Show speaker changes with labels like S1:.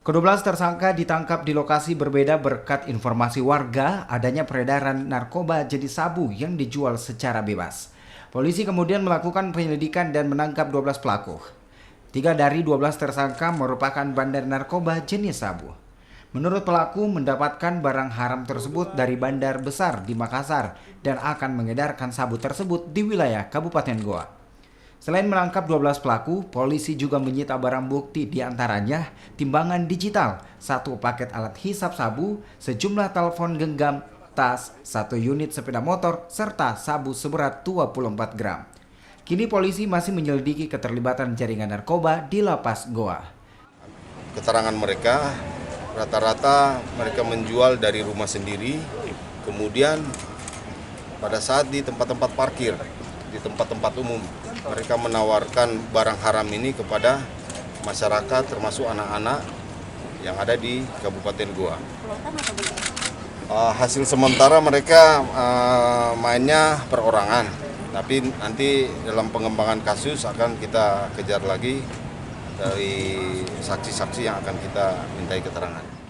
S1: Ke-12 tersangka ditangkap di lokasi berbeda berkat informasi warga adanya peredaran narkoba jenis sabu yang dijual secara bebas. Polisi kemudian melakukan penyelidikan dan menangkap 12 pelaku. 3 dari 12 tersangka merupakan bandar narkoba jenis sabu. Menurut pelaku, mendapatkan barang haram tersebut dari bandar besar di Makassar dan akan mengedarkan sabu tersebut di wilayah Kabupaten Goa. Selain menangkap 12 pelaku, polisi juga menyita barang bukti diantaranya timbangan digital, 1 paket alat hisap sabu, sejumlah telepon genggam, tas, 1 unit sepeda motor, serta sabu seberat 24 gram. Kini polisi masih menyelidiki keterlibatan jaringan narkoba di Lapas Goa.
S2: Keterangan mereka, rata-rata mereka menjual dari rumah sendiri, kemudian pada saat di tempat-tempat parkir, di tempat-tempat umum, mereka menawarkan barang haram ini kepada masyarakat termasuk anak-anak yang ada di Kabupaten Goa. Hasil sementara mereka mainnya perorangan, tapi nanti dalam pengembangan kasus akan kita kejar lagi dari saksi-saksi yang akan kita mintai keterangan.